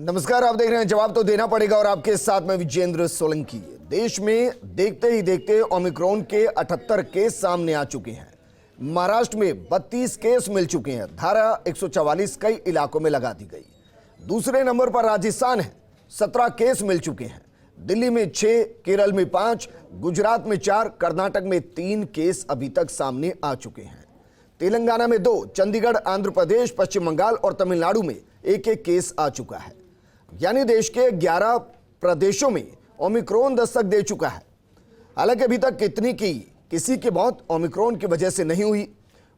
नमस्कार, आप देख रहे हैं जवाब तो देना पड़ेगा और आपके साथ में विजेंद्र सोलंकी। देश में देखते ही देखते ओमिक्रॉन के 78 केस सामने आ चुके हैं। महाराष्ट्र में 32 केस मिल चुके हैं। धारा 144 कई इलाकों में लगा दी गई। दूसरे नंबर पर राजस्थान है, 17 केस मिल चुके हैं। दिल्ली में 6, केरल में 5, गुजरात में 4, कर्नाटक में 3 केस अभी तक सामने आ चुके हैं। तेलंगाना में 2, चंडीगढ़, आंध्र प्रदेश, पश्चिम बंगाल और तमिलनाडु में एक केस आ चुका है। यानी देश के 11 प्रदेशों में ओमिक्रॉन दस्तक दे चुका है। हालांकि अभी तक किसी की मौत ओमिक्रॉन की वजह से नहीं हुई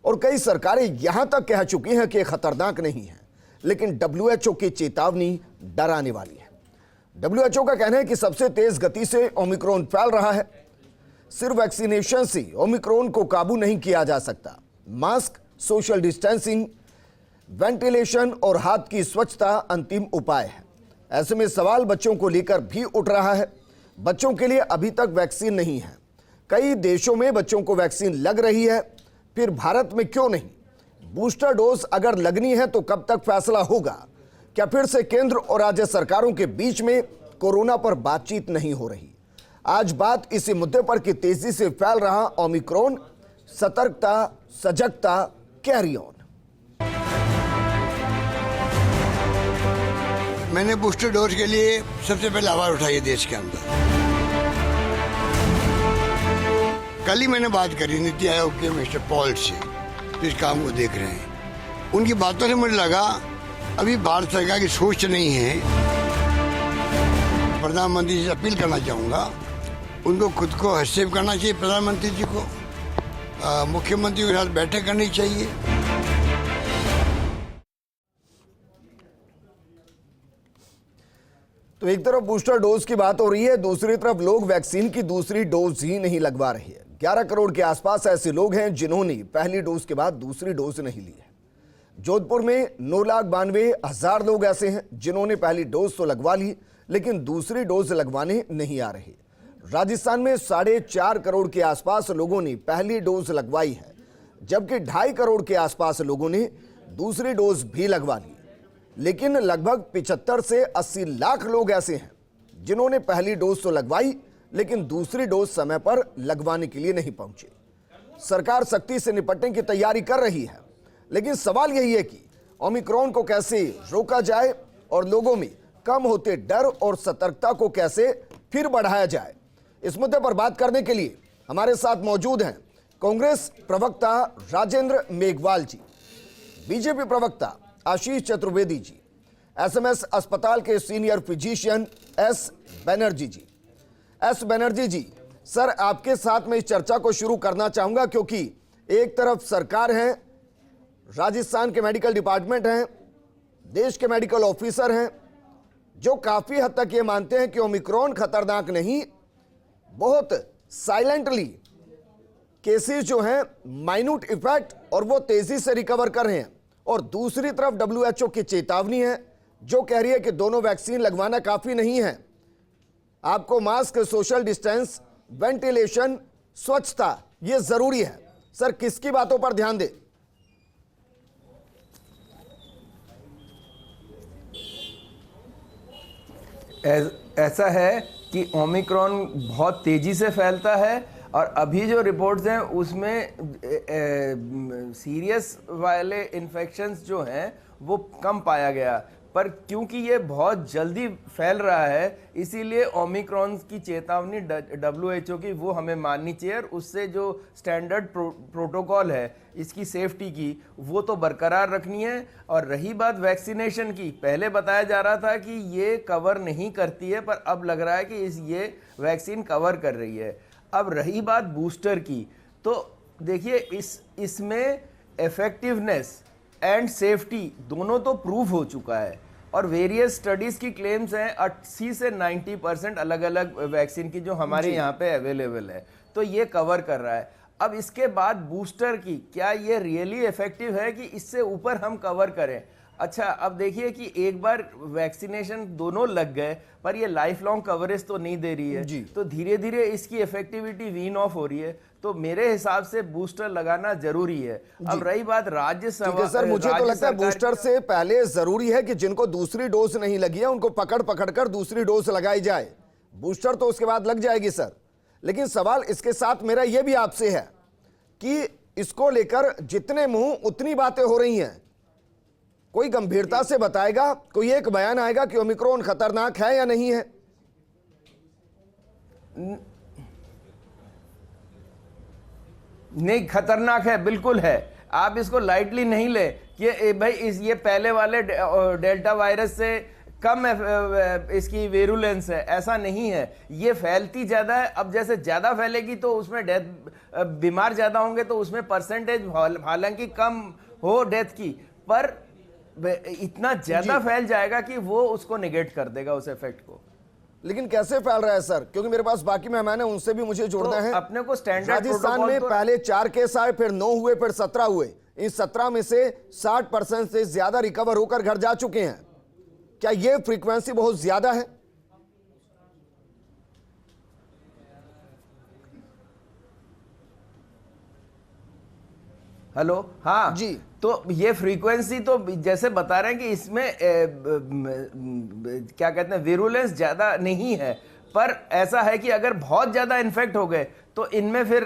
और कई सरकारें यहां तक कह चुकी हैं कि खतरनाक नहीं है, लेकिन WHO की चेतावनी डराने वाली है। WHO का कहना है कि सबसे तेज गति से ओमिक्रॉन फैल रहा है। सिर्फ वैक्सीनेशन से ओमिक्रॉन को काबू नहीं किया जा सकता। मास्क, सोशल डिस्टेंसिंग, वेंटिलेशन और हाथ की स्वच्छता अंतिम उपाय है। ऐसे में सवाल बच्चों को लेकर भी उठ रहा है। बच्चों के लिए अभी तक वैक्सीन नहीं है। कई देशों में बच्चों को वैक्सीन लग रही है, फिर भारत में क्यों नहीं? बूस्टर डोज अगर लगनी है तो कब तक फैसला होगा? क्या फिर से केंद्र और राज्य सरकारों के बीच में कोरोना पर बातचीत नहीं हो रही? आज बात इसी मुद्दे पर कि तेजी से फैल रहा ओमिक्रॉन, सतर्कता, सजगता, कैरी ऑन। मैंने बूस्टर डोज के लिए सबसे पहले आवाज उठाई है देश के अंदर। कल ही मैंने बात करी नीति आयोग के मिस्टर पॉल से, तो इस काम को देख रहे हैं। उनकी बातों से मुझे लगा अभी भारत सरकार की सोच नहीं है। प्रधानमंत्री से अपील करना चाहूँगा, उनको खुद को हस्तक्षेप करना चाहिए। प्रधानमंत्री जी को मुख्यमंत्री के साथ बैठक करनी चाहिए। तो एक तरफ बूस्टर डोज की बात हो रही है, दूसरी तरफ लोग वैक्सीन की दूसरी डोज ही नहीं लगवा रहे हैं। 11 करोड़ के आसपास ऐसे लोग हैं जिन्होंने पहली डोज के बाद दूसरी डोज नहीं ली है। जोधपुर में 9,92,000 लोग ऐसे हैं जिन्होंने पहली डोज तो लगवा ली, लेकिन दूसरी डोज लगवाने नहीं आ रहे। राजस्थान में 4.5 करोड़ के आसपास लोगों ने पहली डोज लगवाई है, जबकि 2.5 करोड़ के आसपास लोगों ने दूसरी डोज भी लगवा ली। लेकिन लगभग 75 से 80 लाख लोग ऐसे हैं जिन्होंने पहली डोज तो लगवाई, लेकिन दूसरी डोज समय पर लगवाने के लिए नहीं पहुंचे। सरकार सख्ती से निपटने की तैयारी कर रही है, लेकिन सवाल यही है कि ओमिक्रॉन को कैसे रोका जाए और लोगों में कम होते डर और सतर्कता को कैसे फिर बढ़ाया जाए। इस मुद्दे पर बात करने के लिए हमारे साथ मौजूद हैं कांग्रेस प्रवक्ता राजेंद्र मेघवाल जी, बीजेपी प्रवक्ता आशीष चतुर्वेदी जी, SMS अस्पताल के सीनियर फिजिशियन S बनर्जी जी। S बनर्जी जी, सर आपके साथ में इस चर्चा को शुरू करना चाहूंगा, क्योंकि एक तरफ सरकार है, राजस्थान के मेडिकल डिपार्टमेंट हैं, देश के मेडिकल ऑफिसर हैं जो काफी हद तक ये मानते हैं कि ओमिक्रॉन खतरनाक नहीं, बहुत साइलेंटली केसेस जो हैं माइन्यूट इफेक्ट और वो तेजी से रिकवर कर रहे हैं। और दूसरी तरफ WHO की चेतावनी है जो कह रही है कि दोनों वैक्सीन लगवाना काफी नहीं है, आपको मास्क, सोशल डिस्टेंस, वेंटिलेशन, स्वच्छता ये जरूरी है। सर किसकी बातों पर ध्यान दें? ऐसा है कि ओमिक्रॉन बहुत तेजी से फैलता है और अभी जो रिपोर्ट्स हैं उसमें सीरियस वाले इन्फेक्शंस जो हैं वो कम पाया गया, पर क्योंकि ये बहुत जल्दी फैल रहा है इसीलिए ओमिक्रॉन की चेतावनी WHO की वो हमें माननी चाहिए और उससे जो स्टैंडर्ड प्रोटोकॉल है इसकी सेफ्टी की वो तो बरकरार रखनी है। और रही बात वैक्सीनेशन की, पहले बताया जा रहा था कि ये कवर नहीं करती है, पर अब लग रहा है कि ये वैक्सीन कवर कर रही है। अब रही बात बूस्टर की, तो देखिए इसमें इफेक्टिवनेस एंड सेफ्टी दोनों तो प्रूव हो चुका है और वेरियस स्टडीज की क्लेम्स हैं 80 से 90% अलग अलग वैक्सीन की जो हमारे यहाँ पे अवेलेबल है, तो ये कवर कर रहा है। अब इसके बाद बूस्टर की क्या ये रियली इफेक्टिव है कि इससे ऊपर हम कवर करें? अच्छा, अब देखिए कि एक बार वैक्सीनेशन दोनों लग गए पर ये लाइफ लॉन्ग कवरेज तो नहीं दे रही है, तो धीरे धीरे इसकी इफेक्टिविटी वीन ऑफ हो रही है। तो मेरे हिसाब से बूस्टर लगाना जरूरी है। अब रही बात राज्यसभा, ठीक है सर, मुझे तो लगता है बूस्टर से पहले जरूरी है कि जिनको दूसरी डोज नहीं लगी है उनको पकड़ पकड़ कर दूसरी डोज लगाई जाए। बूस्टर तो उसके बाद लग जाएगी सर, लेकिन सवाल इसके साथ मेरा यह भी आपसे है कि इसको लेकर जितने मुंह उतनी बातें हो रही हैं, कोई गंभीरता से बताएगा, कोई एक बयान आएगा कि ओमिक्रॉन खतरनाक है या नहीं है? नहीं, खतरनाक है, बिल्कुल है। आप इसको लाइटली नहीं ले कि भाई ये पहले वाले डेल्टा वायरस से कम इसकी वेरुलेंस है, ऐसा नहीं है। ये फैलती ज्यादा है। अब जैसे ज्यादा फैलेगी तो उसमें डेथ, बीमार ज्यादा होंगे तो उसमें परसेंटेज हालांकि कम हो डेथ की, पर इतना ज्यादा फैल जाएगा कि वो उसको नेगेट कर देगा, उस इफेक्ट को। लेकिन कैसे फैल रहा है सर? क्योंकि मेरे पास बाकी मेहमान है, उनसे भी मुझे जोड़ना है। अपने को स्टैंडर्ड राजस्थान में पहले 4 केस आए, फिर 9 हुए, फिर 17 हुए। इन 17 में से 60% से ज्यादा रिकवर होकर घर जा चुके हैं। क्या यह फ्रीक्वेंसी बहुत ज्यादा है? हेलो, हाँ जी, तो ये फ्रीक्वेंसी तो जैसे बता रहे हैं कि इसमें क्या कहते हैं, विरुलेंस ज्यादा नहीं है, पर ऐसा है कि अगर बहुत ज्यादा इन्फेक्ट हो गए तो इनमें फिर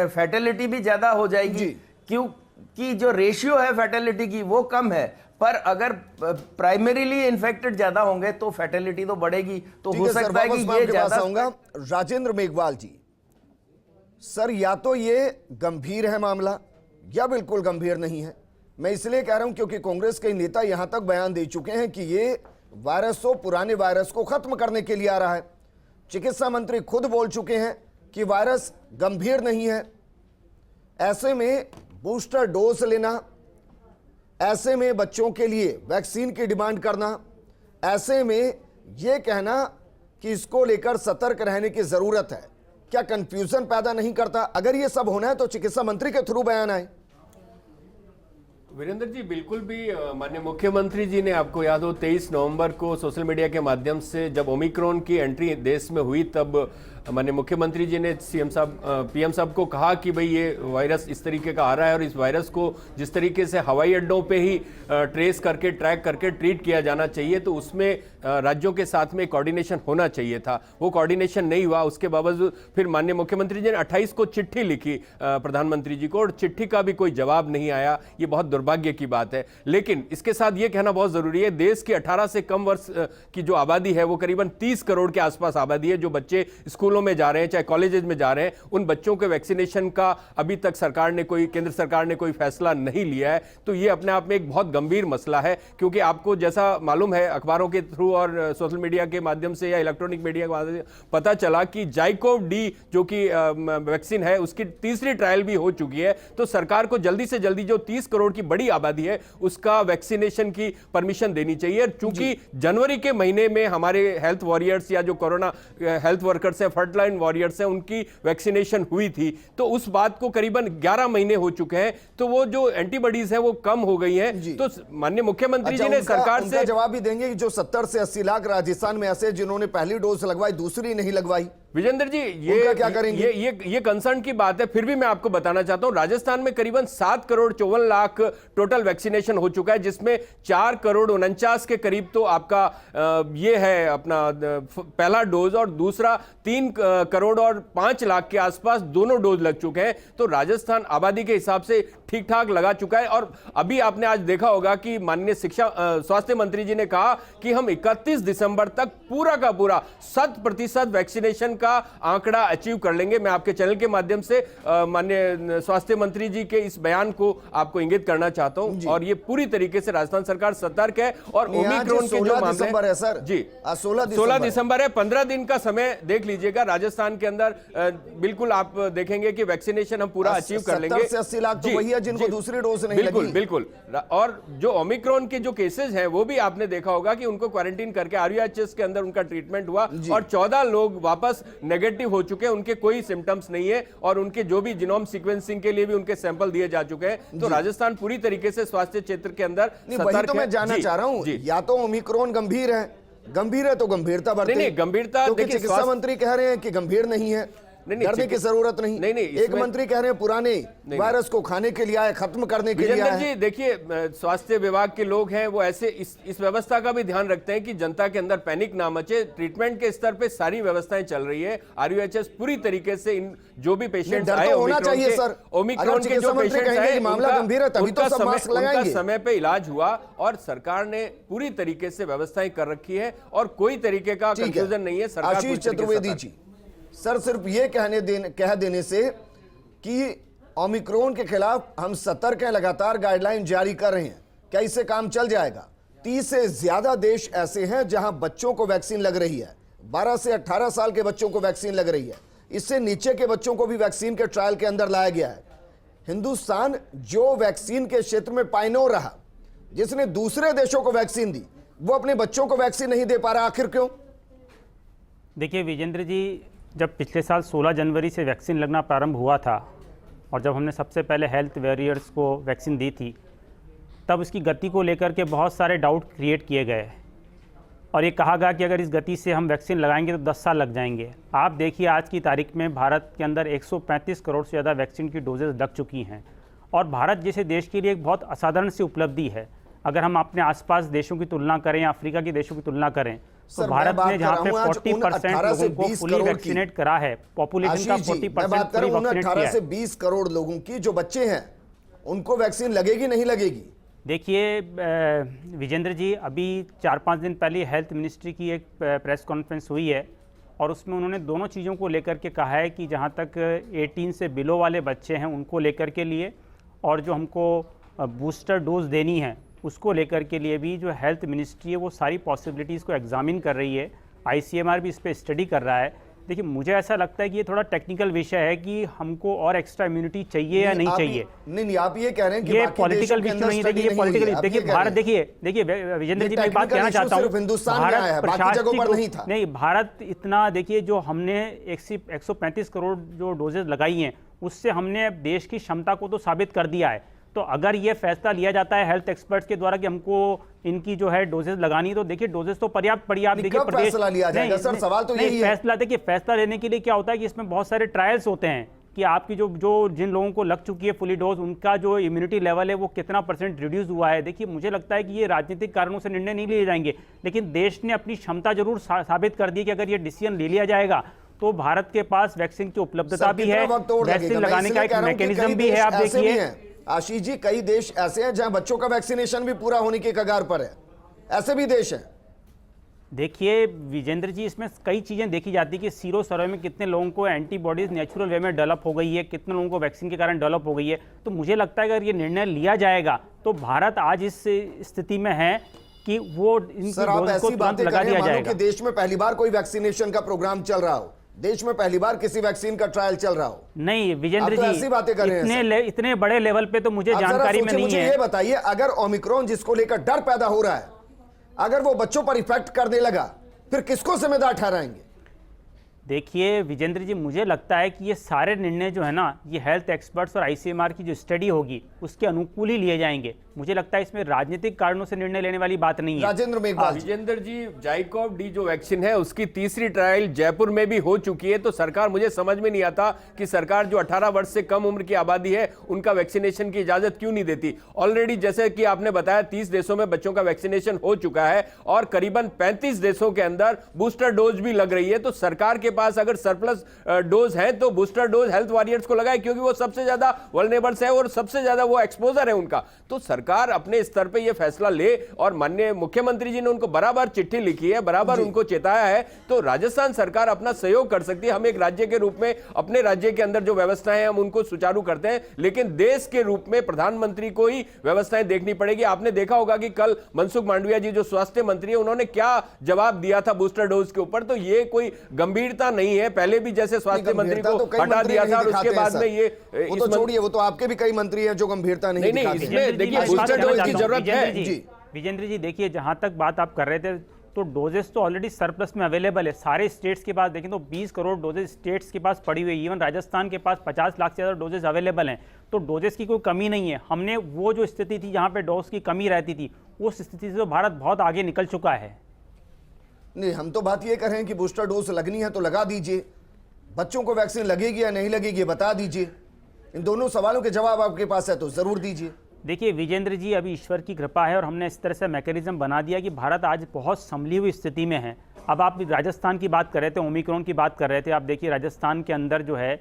फैटेलिटी भी ज्यादा हो जाएगी, क्योंकि जो रेशियो है फैटेलिटी की वो कम है। पर अगर प्राइमरीली इन्फेक्टेड ज्यादा होंगे तो फैटेलिटी तो बढ़ेगी। तो हो सकता है कि ये ज्यादा। राजेंद्र मेघवाल जी, सर या तो ये गंभीर है मामला या बिल्कुल गंभीर नहीं है। मैं इसलिए कह रहा हूं क्योंकि कांग्रेस के नेता यहां तक बयान दे चुके हैं कि ये वायरस तो पुराने वायरस को खत्म करने के लिए आ रहा है। चिकित्सा मंत्री खुद बोल चुके हैं कि वायरस गंभीर नहीं है। ऐसे में बूस्टर डोज लेना, ऐसे में बच्चों के लिए वैक्सीन की डिमांड करना, ऐसे में यह कहना कि इसको लेकर सतर्क रहने की जरूरत है, क्या कंफ्यूजन पैदा नहीं करता? अगर यह सब होना है तो चिकित्सा मंत्री के थ्रू बयान आए। वीरेंद्र जी, बिल्कुल भी माननीय मुख्यमंत्री जी ने, आपको याद हो 23 नवंबर को सोशल मीडिया के माध्यम से जब ओमिक्रॉन की एंट्री देश में हुई, तब माननीय मुख्यमंत्री जी ने पीएम साहब को कहा कि भाई ये वायरस इस तरीके का आ रहा है और इस वायरस को जिस तरीके से हवाई अड्डों पे ही ट्रेस करके, ट्रैक करके ट्रीट किया जाना चाहिए, तो उसमें राज्यों के साथ में कोऑर्डिनेशन होना चाहिए था। वो कोऑर्डिनेशन नहीं हुआ। उसके बावजूद फिर माननीय मुख्यमंत्री जी ने 28 को चिट्ठी लिखी प्रधानमंत्री जी को, और चिट्ठी का भी कोई जवाब नहीं आया। ये बहुत दुर्भाग्य की बात है। लेकिन इसके साथ ये कहना बहुत जरूरी है, देश की 18 से कम वर्ष की जो आबादी है वो करीबन 30 करोड़ के आसपास आबादी है। जो बच्चे स्कूलों में जा रहे हैं, चाहे कॉलेजेस में जा रहे हैं, उन बच्चों के वैक्सीनेशन का अभी तक केंद्र सरकार ने कोई फैसला नहीं लिया है। तो ये अपने आप में एक बहुत गंभीर मसला है, क्योंकि आपको जैसा मालूम है अखबारों के थ्रू और सोशल मीडिया के माध्यम से या इलेक्ट्रॉनिक मीडिया के माध्यम से पता चला कि जाइकोव डी जो कि वैक्सीन है उसकी तीसरी ट्रायल भी हो चुकी है। तो सरकार को जल्दी से जल्दी जो 30 करोड़ की बड़ी आबादी है उसका वैक्सीनेशन की परमिशन देनी चाहिए। चूंकि जनवरी के महीने में हमारे हेल्थ वॉरियर्स या जो कोरोना हेल्थ वर्कर्स है, फ्रंटलाइन वॉरियर्स है, उनकी वैक्सीनेशन हुई थी, तो उस बात को करीबन 11 महीने हो चुके हैं, तो वो जो एंटीबॉडीज है वो कम हो गई हैं। तो माननीय मुख्यमंत्री जी ने सरकार से जवाब भी देंगे कि जो 70 से 80 लाख राजस्थान में ऐसे जिन्होंने पहली डोज लगवाई, दूसरी नहीं लगवाई, विजेंद्र जी ये क्या करेंगे? ये कंसर्न की बात है। फिर भी मैं आपको बताना चाहता हूं, राजस्थान में करीबन 7 करोड़ 54 लाख टोटल वैक्सीनेशन हो चुका है, जिसमें 4 करोड़ 49 के करीब तो आपका ये है अपना पहला डोज, और दूसरा 3 करोड़ और 5 लाख के आसपास दोनों डोज लग चुके हैं। तो राजस्थान आबादी के हिसाब से ठीक ठाक लगा चुका है। और अभी आपने आज देखा होगा कि माननीय स्वास्थ्य मंत्री जी ने कहा कि हम 31 दिसंबर तक पूरा का पूरा 100% वैक्सीनेशन का आंकड़ा अचीव कर लेंगे। मैं आपके चैनल के माध्यम से माननीय स्वास्थ्य मंत्री जी के इस बयान को आपको इंगित करना चाहता हूं, और ये पूरी तरीके से राजस्थान सरकार सतर्क है। और ओमिक्रॉन के जो मामले है सर जी 16 दिसंबर है, 15 दिन का समय देख लीजिएगा। राजस्थान के अंदर बिल्कुल आप देखेंगे कि वैक्सीनेशन हम पूरा अचीव कर लेंगे। 70 से 80 लाख तो वही है जिनको दूसरी डोज नहीं लगी। बिल्कुल। और जो ओमिक्रॉन के जो केसेस हैं वो भी आपने देखा होगा कि उनको क्वारंटीन करके RUHS के अंदर उनका ट्रीटमेंट हुआ, और 14 लोग वापस नेगेटिव हो चुके हैं, उनके कोई सिम्टम्स नहीं है, और उनके जो भी जीनोम सीक्वेंसिंग के लिए भी उनके सैंपल दिए जा चुके हैं। तो राजस्थान पूरी तरीके से स्वास्थ्य क्षेत्र के अंदर वही तो मैं जानना चाह रहा हूं, या तो ओमिक्रॉन गंभीर है तो गंभीरता बढ़ती, नहीं गंभीरता, क्योंकि चिकित्सा मंत्री कह रहे हैं कि गंभीर नहीं है। डरने की जरूरत नहीं। नहीं, एक मंत्री कह रहे हैं पुराने वायरस को खाने के लिए आए, खत्म करने के लिए विजेंद्र आए। जी देखिए, स्वास्थ्य विभाग के लोग हैं वो ऐसे इस व्यवस्था का भी ध्यान रखते हैं कि जनता के अंदर पैनिक ना मचे। ट्रीटमेंट के स्तर पे सारी व्यवस्थाएं चल रही है। आरयूएचएस पूरी तरीके से इन जो भी पेशेंट्स डर आए तो होना चाहिए सर। ओमिक्रॉन के जो पेशेंट्स आए मामला गंभीर है तभी तो सब मास्क लगाएंगे। उनका समय पे इलाज हुआ और सरकार ने पूरी तरीके से व्यवस्थाएं कर रखी है और कोई तरीके का कंफ्यूजन नहीं है। सरकार आशीष चतुर्वेदी जी, सर सिर्फ ये कह देने से कि ओमिक्रॉन के खिलाफ हम सतर्क हैं, लगातार गाइडलाइन जारी कर रहे हैं, क्या इससे काम चल जाएगा? 30 से ज्यादा देश ऐसे हैं जहां बच्चों को वैक्सीन लग रही है, 12 से 18 साल के बच्चों को वैक्सीन लग रही है, इससे नीचे के बच्चों को भी वैक्सीन के ट्रायल के अंदर लाया गया है। हिंदुस्तान जो वैक्सीन के क्षेत्र में पायनियर रहा, जिसने दूसरे देशों को वैक्सीन दी, वो अपने बच्चों को वैक्सीन नहीं दे पा रहा, आखिर क्यों? देखिए विजेंद्र जी, जब पिछले साल 16 जनवरी से वैक्सीन लगना प्रारंभ हुआ था और जब हमने सबसे पहले हेल्थ वॉरियर्स को वैक्सीन दी थी, तब इसकी गति को लेकर के बहुत सारे डाउट क्रिएट किए गए और ये कहा गया कि अगर इस गति से हम वैक्सीन लगाएंगे तो 10 साल लग जाएंगे। आप देखिए आज की तारीख में भारत के अंदर 135 करोड़ से ज़्यादा वैक्सीन की डोजेज लग चुकी हैं और भारत जैसे देश के लिए एक बहुत असाधारण सी उपलब्धि है। अगर हम अपने आसपास देशों की तुलना करें या अफ्रीका के देशों की तुलना करें तो भारत ने जहाँ पे 40% लोगों को फुली वैक्सीनेट करा है, पॉपुलेशन का 40% फुली वैक्सीनेट किया है। 18 से 20 करोड़ लोगों की जो बच्चे हैं उनको वैक्सीन लगेगी नहीं लगेगी? देखिए विजेंद्र जी, अभी 4-5 दिन पहले हेल्थ मिनिस्ट्री की एक प्रेस कॉन्फ्रेंस हुई है और उसमें उन्होंने दोनों चीज़ों को लेकर के कहा है कि जहाँ तक 18 से बिलो वाले बच्चे हैं उनको लेकर के लिए और जो हमको बूस्टर डोज देनी है उसको लेकर के लिए भी जो हेल्थ मिनिस्ट्री है वो सारी पॉसिबिलिटीज़ को एग्जामिन कर रही है। आईसीएमआर भी इस पर स्टडी कर रहा है। देखिए मुझे ऐसा लगता है कि ये थोड़ा टेक्निकल विषय है कि हमको और एक्स्ट्रा इम्यूनिटी चाहिए या नहीं चाहिए। नहीं, आप ये कह रहे हैं कि ये पॉलिटिकल विषय नहीं है, ये पॉलिटिकल। देखिए भारत, देखिए विजेंद्र जी, मैं बात कहना चाहता हूँ, भारत प्रशासनिक नहीं, भारत इतना, देखिए जो हमने 135 करोड़ जो डोजेज लगाई हैं उससे हमने देश की क्षमता को तो साबित कर दिया है। तो अगर ये फैसला लिया जाता है हेल्थ एक्सपर्ट्स के द्वारा कि हमको इनकी जो है डोजेज लगानी, तो देखिए डोजेज तो पर्याप्त पड़ी। आप देखिए फैसला लिया जाएगा सर, सवाल तो यही है। फैसला, देखिए फैसला लेने के लिए क्या होता है कि इसमें बहुत सारे ट्रायल्स होते हैं कि आपकी जो जिन लोगों को लग चुकी है फुली डोज, उनका जो इम्यूनिटी लेवल है वो कितना % रिड्यूस हुआ है। देखिए मुझे लगता है कि ये राजनीतिक कारणों से निर्णय नहीं लिए जाएंगे, लेकिन देश ने अपनी क्षमता जरूर साबित कर दी कि अगर ये डिसीजन ले लिया जाएगा तो भारत के पास वैक्सीन की उपलब्धता भी है, वैक्सीन लगाने का एक मैकेनिज्म भी है। आप देखिए आशीष जी, कई देश ऐसे हैं जहां बच्चों का वैक्सीनेशन भी पूरा होने के कगार पर है, ऐसे भी देश हैं। देखिए विजेंद्र जी, इसमें कई चीज़ें देखी जाती है कि सीरो सर्वे में कितने लोगों को एंटीबॉडीज नेचुरल वे में डेवलप हो गई है, कितने लोगों को वैक्सीन के कारण डेवलप हो गई है। तो मुझे लगता है अगर ये निर्णय लिया जाएगा तो भारत आज इस स्थिति में है कि वो इनकी डोज को तुरंत लगा दिया जाएगा। देश में पहली बार कोई वैक्सीनेशन का प्रोग्राम चल रहा हो, देश में पहली बार किसी वैक्सीन का ट्रायल चल रहा हो। नहीं विजेंद्र जी, ऐसी बातें कर रहे हैं इतने बड़े लेवल पे तो मुझे जानकारी में नहीं है। ये बताइए, अगर ओमिक्रॉन जिसको लेकर डर पैदा हो रहा है, अगर वो बच्चों पर इफेक्ट करने लगा, फिर किसको जिम्मेदार ठहराएंगे? देखिए विजेंद्र जी, मुझे लगता है कि ये सारे निर्णय जो है ना, ये हेल्थ एक्सपर्ट्स और आईसीएमआर की जो स्टडी होगी उसके अनुकूल ही लिए जाएंगे। मुझे लगता है इसमें राजनीतिक कारणों से निर्णय लेने वाली बात नहीं है। राजेंद्र मेघवाल, विजेंद्र जी, जाइकोव डी जो वैक्सीन है उसकी तीसरी ट्रायल जयपुर में भी हो चुकी है। तो सरकार, मुझे समझ में नहीं आता कि सरकार जो 18 वर्ष से कम उम्र की आबादी है उनका वैक्सीनेशन की इजाजत क्यों नहीं देती। ऑलरेडी जैसे कि आपने बताया 30 देशों में बच्चों का वैक्सीनेशन हो चुका है और करीबन 35 देशों के अंदर बूस्टर डोज भी लग रही है। तो सरकार के पास अगर सरप्लस डोज है तो बूस्टर डोज हेल्थ वॉरियर्स को लगाए, क्योंकि वो सबसे ज्यादा वल्नरेबल्स है और सबसे ज्यादा वो एक्सपोजर है उनका। तो सरकार अपने स्तर पे ये फैसला ले, और माननीय मुख्यमंत्री जी ने उनको बराबर चिट्ठी लिखी है, बराबर उनको चेताया है। तो राजस्थान सरकार अपना सहयोग कर सकती है। हम एक राज्य के रूप में अपने राज्य के अंदर जो व्यवस्थाएं हैं हम उनको सुचारू करते हैं, लेकिन देश के रूप में प्रधानमंत्री को ही व्यवस्थाएं देखनी पड़ेगी। आपने देखा होगा कि कल मनसुख मांडविया जी जो स्वास्थ्य मंत्री है उन्होंने क्या जवाब दिया था बूस्टर डोज के ऊपर। तो ये कोई गंभीरता नहीं है। पहले भी जैसे स्वास्थ्य मंत्री को हटा दिया था और उसके बाद में ये वो तो छोड़िए, वो तो आपके भी कई मंत्री हैं जो गंभीरता नहीं दिखाते। इसमें देखिए बूस्टर डोज की जरूरत है। विजेंद्र जी, देखिए जहां तक बात आप कर रहे थे तो डोजेस तो ऑलरेडी सरप्लस में अवेलेबल है। सारे स्टेट्स के पास देखें तो 20 करोड़ डोजेज स्टेट्स के पास पड़ी हुई है। इवन राजस्थान के पास 50 लाख से ज़्यादा डोजेज अवेलेबल हैं। तो डोजेस की कोई कमी नहीं है। हमने वो जो स्थिति थी जहाँ पे डोज की कमी रहती थी, उस स्थिति से तो भारत बहुत आगे निकल चुका है। नहीं, हम तो बात ये कर रहे हैं कि बूस्टर डोज लगनी है तो लगा दीजिए। बच्चों को वैक्सीन लगेगी या नहीं लगेगी बता दीजिए। इन दोनों सवालों के जवाब आपके पास है तो जरूर दीजिए। देखिए विजेंद्र जी, अभी ईश्वर की कृपा है और हमने इस तरह से मैकेनिज्म बना दिया कि भारत आज बहुत संभली हुई स्थिति में है। अब आप राजस्थान की बात कर रहे थे, ओमिक्रॉन की बात कर रहे थे। आप देखिए राजस्थान के अंदर जो है,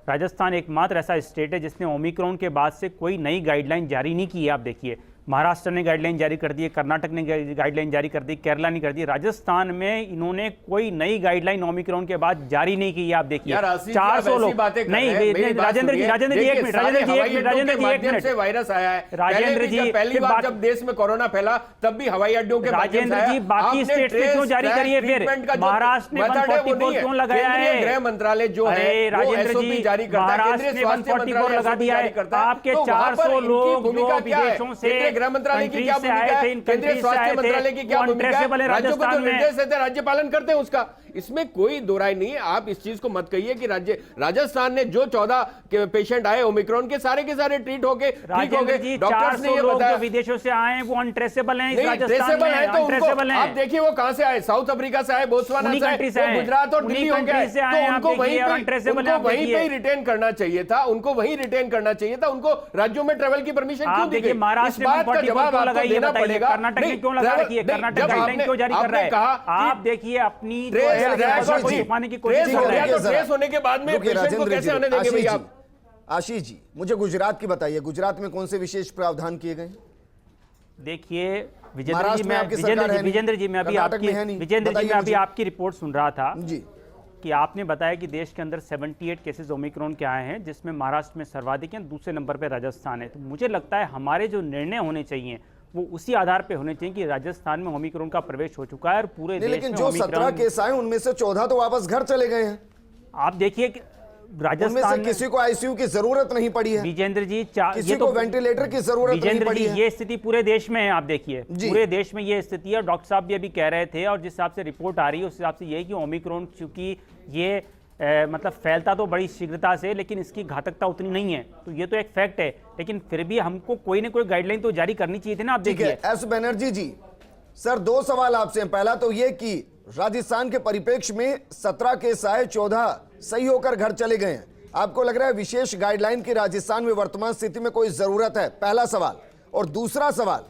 राजस्थान एकमात्र ऐसा स्टेट है जिसने ओमिक्रॉन के बाद से कोई नई गाइडलाइन जारी नहीं की है। आप देखिए महाराष्ट्र ने गाइडलाइन जारी कर दी है, कर्नाटक ने गाइडलाइन जारी कर दी, केरला ने कर दी। राजस्थान में इन्होंने कोई नई गाइडलाइन ओमिक्रॉन के बाद जारी नहीं की है। आप देखिए 400 लोग नहीं। राजेंद्र जी एक मिनट से वायरस आया है। राजेंद्र जी पहली बार जब देश में कोरोना फैला तब भी हवाई अड्डों के राजेंद्र जी बाकी स्टेट से क्यों जारी करिए? फिर महाराष्ट्र ने 144 क्यों लगाया है? गृह मंत्रालय जो है राजेंद्र जी, महाराष्ट्र ने 144 लगा दिया है। आपके 400 लोग जो विदेशों से गृह मंत्रालय की क्या भूमिका है? केंद्रीय स्वास्थ्य मंत्रालय की क्या भूमिका है? राज्यों को जो निर्देश देते राज्य पालन करते हैं उसका, इसमें कोई दो राय नहीं है। आप इस चीज को मत कहिए कि राजस्थान ने जो 14 पेशेंट आए ओमिक्रॉन के सारे ट्रीट होके ठीक हो गए। डॉक्टर्स ने ये बताया विदेशों से आए वो अनट्रेसेबल हैं। ट्रेसेबल है तो उनको आप देखिए वो कहां से आए, साउथ अफ्रीका से आए, बोत्सवाना से आए, गुजरात और दिल्ली हो गए, तो उनको वहीं पे रिटेन करना चाहिए था। उनको वहीं रिटेन करना चाहिए था। उनको राज्यों में ट्रेवल की परमिशन क्यों दी गई? इस बात का जवाब आपको देना पड़ेगा। कर्नाटक में क्यों लगा रखी है? कर्नाटक गाइडलाइन क्यों जारी कर रहा है? आप देखिए अपनी ट्रेस होने के बाद में पेशेंट को कैसे आने देंगे भैया आप? आशीष जी मुझे गुजरात की बताइए, गुजरात में कौन से विशेष प्रावधान किए गए? देखिए विजेंद्र जी मैं अभी आपकी रिपोर्ट सुन रहा था जी कि आपने बताया कि देश के अंदर 78 केसेस ओमिक्रॉन के आए हैं, जिसमें महाराष्ट्र में सर्वाधिक हैं, दूसरे नंबर पे राजस्थान है। तो मुझे लगता है हमारे जो निर्णय होने चाहिए वो उसी आधार पे होने चाहिए कि राजस्थान में ओमिक्रॉन का प्रवेश हो चुका है और पूरे देश लेकिन में जो 17 केस आए उनमें से 14 तो वापस घर चले गए हैं। आप देखिए राजस्थान में किसी को आईसीयू की जरूरत नहीं पड़ी है। विजेंद्र जी किसी को वेंटिलेटर की जरूरत नहीं पड़ी है। ये स्थिति पूरे देश में है। आप देखिए पूरे देश में ये स्थिति है। डॉक्टर साहब भी अभी कह रहे थे और जिस हिसाब से रिपोर्ट आ रही है उस हिसाब से ये कि ओमिक्रॉन चूंकि ये मतलब फैलता तो बड़ी शीघ्रता से, लेकिन इसकी घातकता उतनी नहीं है। तो ये तो एक फैक्ट है, लेकिन फिर भी हमको कोई ना कोई गाइडलाइन तो जारी करनी चाहिए थी ना। आप देखिए एस बनर्जी जी, सर 2 सवाल आपसे हैं। पहला तो ये कि राजस्थान के परिप्रेक्ष्य में 17 केस आए, 14 सही होकर घर चले गए हैं। आपको लग रहा है विशेष गाइडलाइन की राजस्थान में वर्तमान स्थिति में कोई जरूरत है? पहला सवाल। और दूसरा सवाल,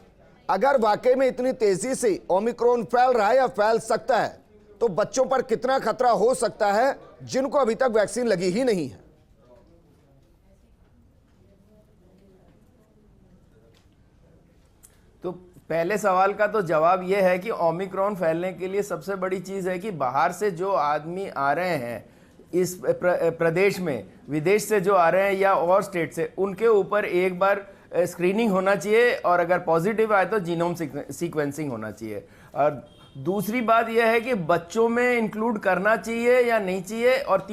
अगर वाकई में इतनी तेजी से ओमिक्रॉन फैल रहा है या फैल सकता है तो बच्चों पर कितना खतरा हो सकता है जिनको अभी तक वैक्सीन लगी ही नहीं है? तो पहले सवाल का तो जवाब यह है कि ओमिक्रॉन फैलने के लिए सबसे बड़ी चीज है कि बाहर से जो आदमी आ रहे हैं इस प्रदेश में, विदेश से जो आ रहे हैं या और स्टेट से, उनके ऊपर एक बार स्क्रीनिंग होना चाहिए और अगर पॉजिटिव आए तो जीनोम सीक्वेंसिंग होना चाहिए। और दूसरी बात यह है कि बच्चों में इंक्लूड करना चाहिए या नहीं चाहिए, और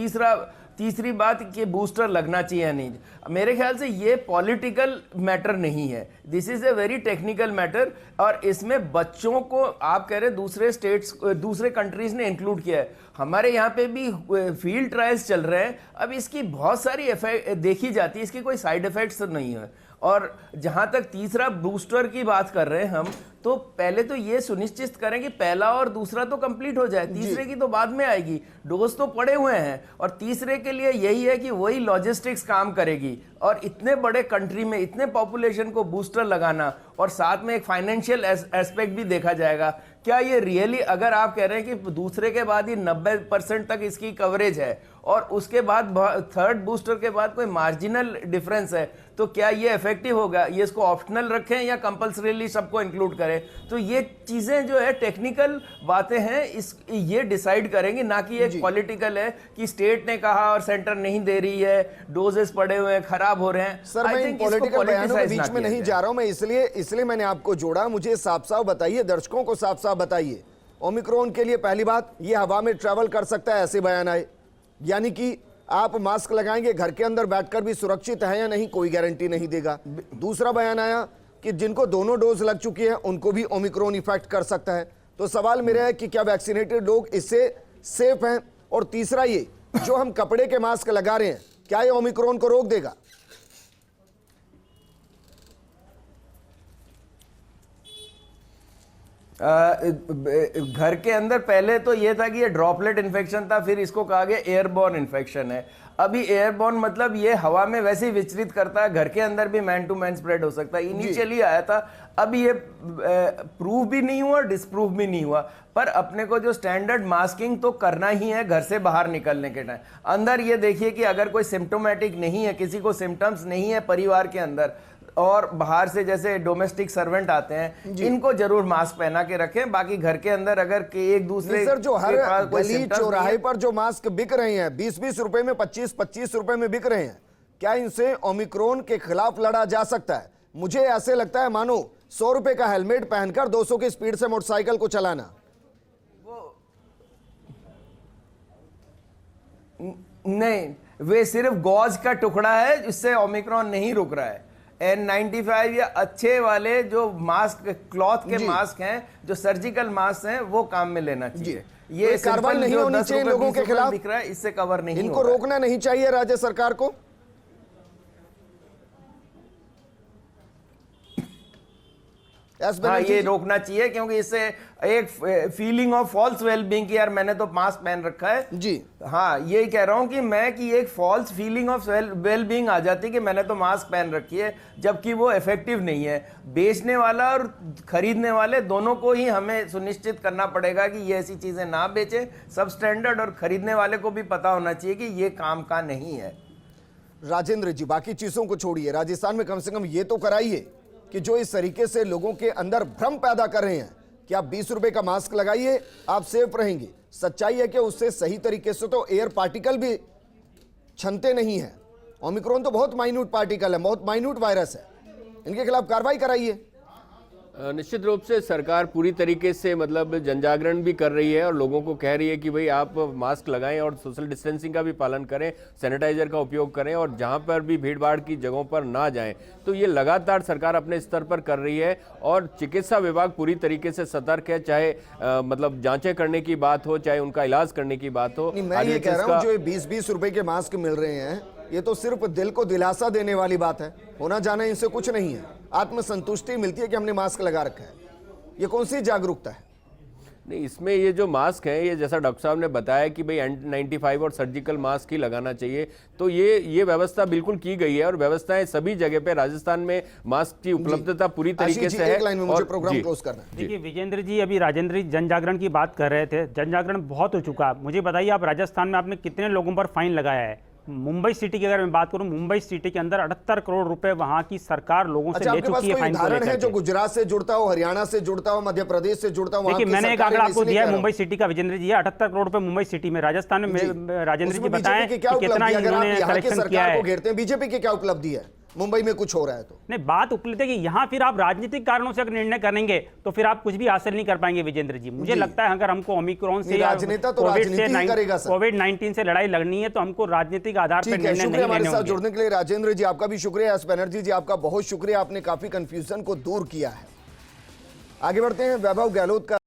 तीसरी बात कि बूस्टर लगना चाहिए या नहीं। मेरे ख्याल से ये पॉलिटिकल मैटर नहीं है, this is a very technical matter. और इसमें बच्चों को आप कह रहे दूसरे स्टेट्स, दूसरे कंट्रीज ने इंक्लूड किया है। हमारे यहाँ पे भी फील्ड ट्रायल्स चल रहे हैं। अब इसकी बहुत सारी इफेक्ट देखी जाती है, इसकी कोई साइड इफेक्ट्स नहीं है। और जहां तक तीसरा बूस्टर की बात कर रहे हैं हम, तो पहले तो ये सुनिश्चित करें कि पहला और दूसरा तो कंप्लीट हो जाए, तीसरे की तो बाद में आएगी। डोज तो पड़े हुए हैं और तीसरे के लिए यही है कि वही लॉजिस्टिक्स काम करेगी। और इतने बड़े कंट्री में इतने पॉपुलेशन को बूस्टर लगाना और साथ में एक फाइनेंशियल एस्पेक्ट भी देखा जाएगा। क्या ये रियली, अगर आप कह रहे हैं कि दूसरे के बाद ही 90% तक इसकी कवरेज है और उसके बाद थर्ड बूस्टर के बाद कोई मार्जिनल डिफरेंस है, तो क्या ये इफेक्टिव होगा? ये इसको ऑप्शनल रखें या कंपल्सरीली सबको इंक्लूड करें? तो ये चीजें जो है टेक्निकल बातें हैं, ये डिसाइड करेंगे, ना कि ये पॉलिटिकल है कि स्टेट ने कहा और सेंटर नहीं दे रही है, डोजेस पड़े हुए हैं, खराब हो रहे हैं। सर मैं पॉलिटिकल बयानों के बीच में नहीं जा रहा हूं, मैं इसलिए मैंने आपको जोड़ा। मुझे साफ साफ बताइए, दर्शकों को साफ साफ बताइए, ओमिक्रॉन के लिए पहली बात, ये हवा में ट्रैवल कर सकता है, ऐसे बयान आए, यानी कि आप मास्क लगाएंगे घर के अंदर बैठकर भी सुरक्षित है या नहीं, कोई गारंटी नहीं देगा। दूसरा बयान आया कि जिनको दोनों डोज लग चुकी है उनको भी ओमिक्रॉन इफेक्ट कर सकता है। तो सवाल मेरा है कि क्या वैक्सीनेटेड लोग इससे सेफ हैं? और तीसरा ये जो हम कपड़े के मास्क लगा रहे हैं, क्या ये ओमिक्रॉन को रोक देगा? घर के अंदर पहले तो ये था कि ये ड्रॉपलेट इन्फेक्शन था, फिर इसको कहा गया एयरबॉर्न इन्फेक्शन है। अभी एयरबॉर्न मतलब ये हवा में वैसे ही विचलित करता है, घर के अंदर भी मैन टू मैन स्प्रेड हो सकता है। इनिशियली आया था, अब ये प्रूव भी नहीं हुआ, डिसप्रूव भी नहीं हुआ, पर अपने को जो स्टैंडर्ड मास्किंग तो करना ही है घर से बाहर निकलने के टाइम। अंदर ये देखिए कि अगर कोई सिम्टोमेटिक नहीं है, किसी को सिम्टम्स नहीं है परिवार के अंदर, और बाहर से जैसे डोमेस्टिक सर्वेंट आते हैं, इनको जरूर मास्क पहना के रखें। बाकी घर के अंदर अगर एक दूसरे सर, जो हर के पास कोई गली symptoms चौराहे नहीं है, पर जो मास्क बिक रहे हैं 20-20 रुपए में, 25-25 रुपए में बिक रहे हैं, क्या इनसे ओमिक्रॉन के खिलाफ लड़ा जा सकता है? मुझे ऐसे लगता है मानो 100 रुपए का हेलमेट पहनकर 200 की स्पीड से मोटरसाइकिल को चलाना। नहीं, वे सिर्फ गॉज का टुकड़ा है, जिससे ओमिक्रॉन नहीं रुक रहा है। N95 या अच्छे वाले जो मास्क, क्लॉथ के मास्क हैं, जो सर्जिकल मास्क हैं, वो काम में लेना चाहिए। ये कार्रवाई नहीं होनी चाहिए लोगों के खिलाफ, दिख रहा है, इससे कवर नहीं इनको होगा। रोकना नहीं चाहिए राज्य सरकार को। हाँ, ये रोकना चाहिए, क्योंकि इससे एक फीलिंग ऑफ फॉल्स वेलबींग की, यार मैंने तो मास्क पहन रखा है जी। हाँ, यही कह रहा हूं कि मैं कि एक फॉल्स फीलिंग ऑफ वेलबींग आ जाती है कि मैंने तो मास्क पहन रखी है, जबकि वो इफेक्टिव नहीं है। बेचने वाला और खरीदने वाले दोनों को ही हमें सुनिश्चित करना पड़ेगा कि ये ऐसी चीजें ना बेचे, सब स्टैंडर्ड, और खरीदने वाले को भी पता होना चाहिए कि ये काम का नहीं है। राजेंद्र जी, बाकी चीजों को छोड़िए, राजस्थान में कम से कम ये तो कराइए कि जो इस तरीके से लोगों के अंदर भ्रम पैदा कर रहे हैं कि आप 20 रुपए का मास्क लगाइए, आप सेफ रहेंगे। सच्चाई है कि उससे सही तरीके से तो एयर पार्टिकल भी छनते नहीं हैं। ओमिक्रॉन तो बहुत माइन्यूट पार्टिकल है, बहुत माइन्यूट वायरस है, इनके खिलाफ कार्रवाई कराइए। निश्चित रूप से सरकार पूरी तरीके से मतलब जनजागरण भी कर रही है और लोगों को कह रही है कि भाई आप मास्क लगाएं और सोशल डिस्टेंसिंग का भी पालन करें, सैनिटाइजर का उपयोग करें, और जहां पर भी भीड़ भाड़ की जगहों पर ना जाएं। तो ये लगातार सरकार अपने स्तर पर कर रही है, और चिकित्सा विभाग पूरी तरीके से सतर्क है, चाहे मतलब जांचें करने की बात हो, चाहे उनका इलाज करने की बात हो। मैं ये कह रहा हूँ जो 20-20 रुपए के मास्क मिल रहे हैं, ये तो सिर्फ दिल को दिलासा देने वाली बात है, होना जाना इनसे कुछ नहीं है। आत्मसंतुष्टि मिलती है कि हमने मास्क लगा रखा है, ये कौन सी जागरूकता है? नहीं, इसमें ये जो मास्क है, ये जैसा डॉक्टर साहब ने बताया कि भाई N95 और सर्जिकल मास्क ही लगाना चाहिए, तो ये व्यवस्था बिल्कुल की गई है, और व्यवस्थाएं सभी जगह पे राजस्थान में मास्क की उपलब्धता पूरी तरीके से है। एक लाइन में मुझे प्रोग्राम क्लोज करना है। देखिए विजेंद्र जी, अभी राजेंद्र जी जन जागरण की बात कर रहे थे, जन जागरण बहुत हो चुका। मुझे बताइए, आप राजस्थान में आपने कितने लोगों पर फाइन लगाया है? मुंबई सिटी की अगर मैं बात करूं, मुंबई सिटी के अंदर 78 करोड़ रुपए वहां की सरकार लोगों से ले चुकी है फाइन को उदाहरण है लेकर जो गुजरात से जुड़ता हो, हरियाणा से जुड़ता हो, मध्य प्रदेश से जुड़ता हो? देखिए, मैंने एक आंकड़ा आपको दिया है मुंबई सिटी का, विजेंद्र जी, 78 करोड़ रुपए मुंबई सिटी में। राजस्थान में राजेंद्र जी बताएं कि कितना इन्होंने कलेक्शन किया है। घेरते हैं बीजेपी की क्या उपलब्धि है मुंबई में कुछ हो रहा है तो? नहीं, बात उपलब्ध है कि यहाँ फिर आप राजनीतिक कारणों से अगर निर्णय करेंगे तो फिर आप कुछ भी हासिल नहीं कर पाएंगे विजेंद्र जी। मुझे लगता है अगर हमको ओमिक्रॉन से या कोविड-19 से लड़ाई लड़नी है तो हमको राजनीतिक आधार पर निर्णय नहीं लेने होंगे। हमारे साथ जुड़ने के लिए राजेंद्र जी आपका भी शुक्रिया। एस बनर्जी जी आपका बहुत शुक्रिया, आपने काफी कंफ्यूजन को दूर किया है। आगे बढ़ते हैं, वैभव गहलोत का